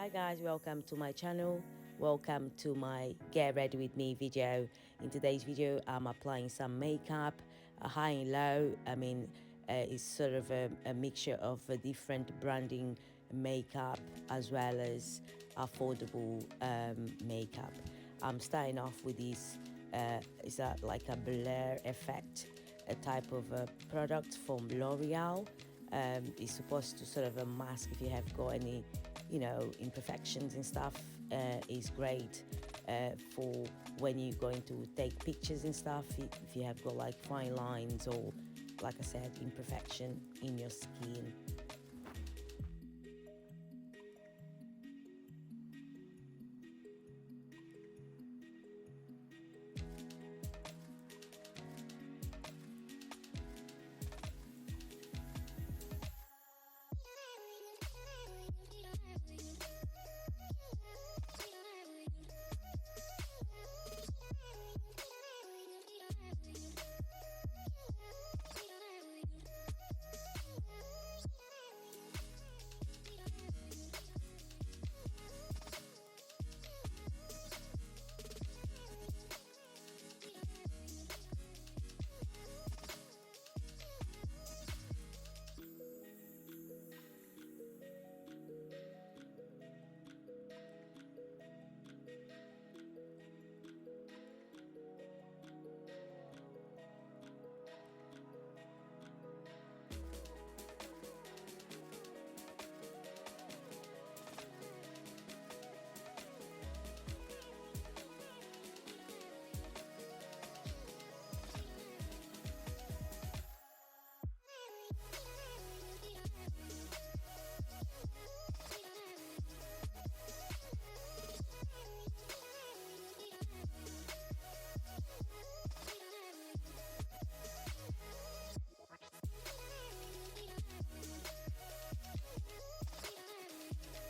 Hi guys, welcome to my channel. Welcome to my Get Ready With Me video. In today's video, I'm applying some makeup, high and low. It's sort of a mixture of a different branding makeup as well as affordable makeup. I'm starting off with this, is that like a blur effect, a type of product from L'Oreal. It's supposed to sort of mask if you have got any imperfections and stuff. Is great for when you're going to take pictures and stuff, if you have got like fine lines or, like I said, imperfection in your skin.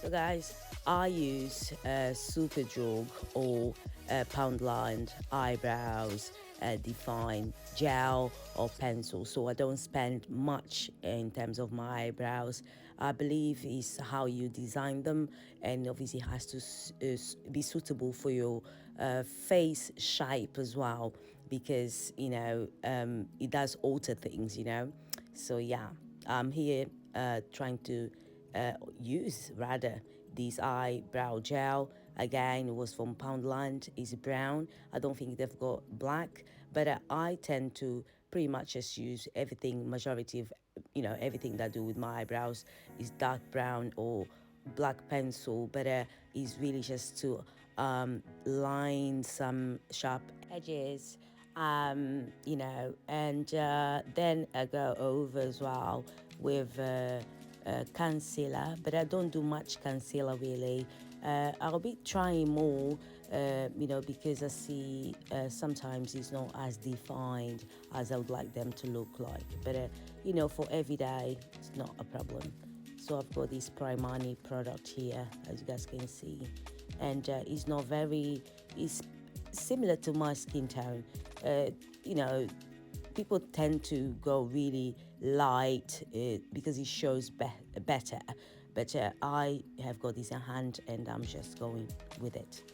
So guys, I use Superdrug or Poundland eyebrows define gel or pencil, so I don't spend much in terms of my eyebrows. I believe is how you design them, and obviously it has to be suitable for your face shape as well, because it does alter things, so yeah, I'm here trying to use rather this eyebrow gel. Again, it was from Poundland. It's brown. I don't think they've got black, but I tend to pretty much just use everything. Majority of everything that I do with my eyebrows is dark brown or black pencil, but it's really just to line some sharp edges, and then I go over as well with concealer, but I don't do much concealer really. I'll be trying more, because I see sometimes it's not as defined as I would like them to look like. But, for every day, it's not a problem. So I've got this Primani product here, as you guys can see. And it's not very, it's similar to my skin tone. People tend to go really light because it shows better, but I have got this in hand and I'm just going with it.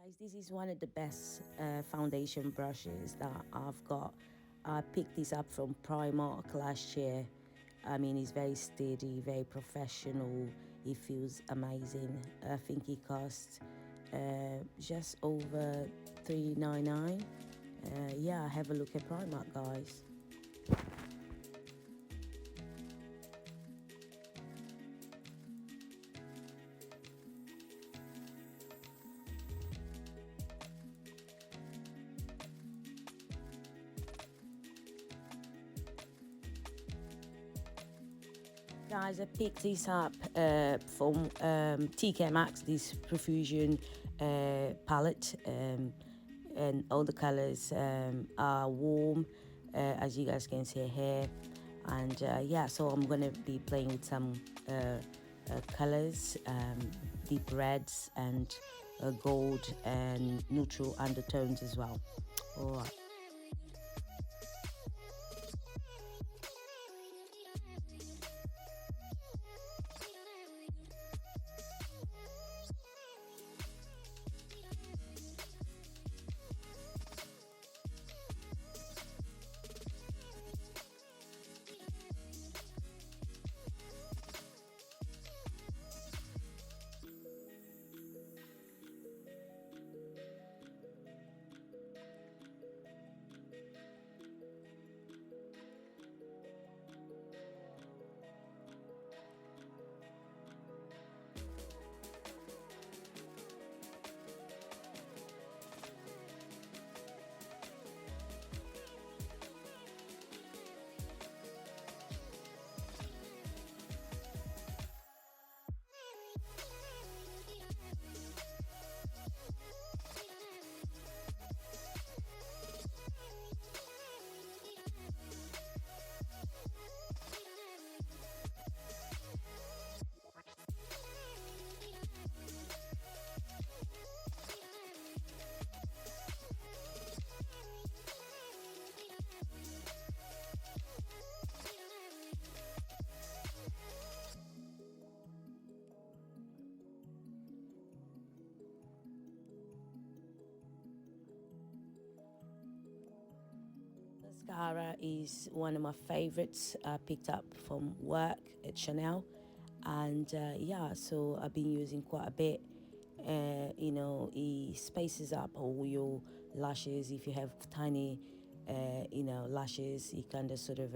Guys, this is one of the best foundation brushes that I've got. I picked this up from Primark last year. I mean, it's very steady, very professional. It feels amazing. I think it costs just over $3.99. Yeah, have a look at Primark, guys. Guys, I picked this up from TK Maxx, this Profusion palette, and all the colors are warm, as you guys can see here. And yeah, so I'm gonna be playing with some colors, deep reds and gold and neutral undertones as well. All right. Mascara is one of my favorites. I picked up from work at Chanel, and yeah, so I've been using quite a bit. You know, it spaces up all your lashes. If you have tiny, you know, lashes, it kind of sort of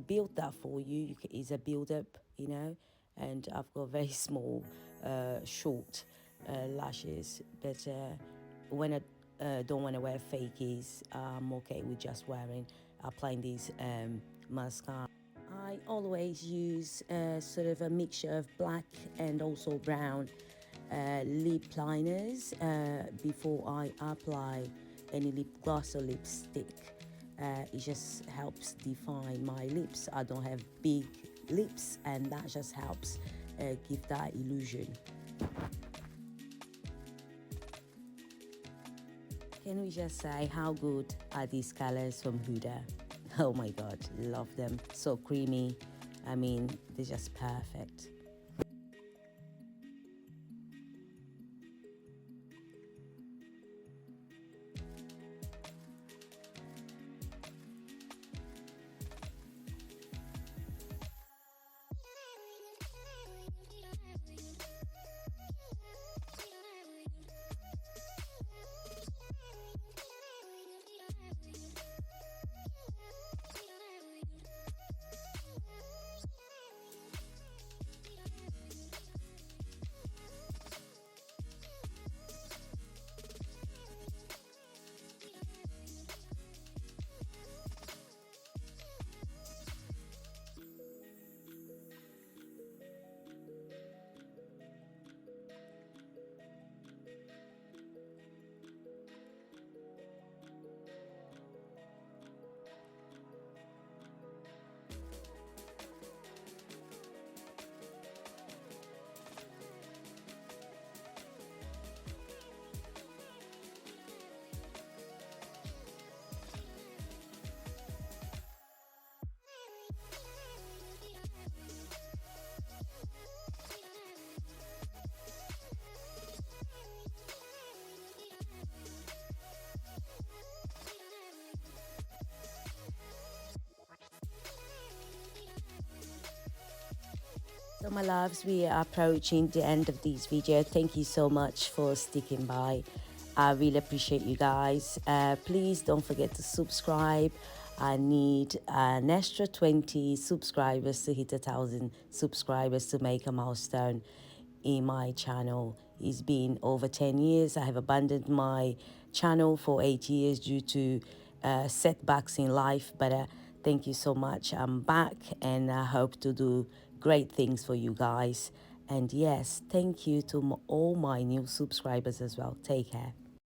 build that for you. It's a build up, you know, and I've got very small, short lashes, but when I don't want to wear fakies, I'm okay with just applying these mascara. I always use sort of a mixture of black and also brown lip liners before I apply any lip gloss or lipstick. It just helps define my lips. I don't have big lips, and that just helps give that illusion. Can we just say how good are these colors from Huda? Oh my god, love them. So creamy. I mean, they're just perfect. So my loves, we are approaching the end of this video. Thank you so much for sticking by. I really appreciate you guys. Please don't forget to subscribe. I need an extra 20 subscribers to hit 1,000 subscribers to make a milestone in my channel. It's been over 10 years. I have abandoned my channel for 8 years due to setbacks in life, but thank you so much. I'm back and I hope to do great things for you guys. And yes, thank you to all my new subscribers as well. Take care.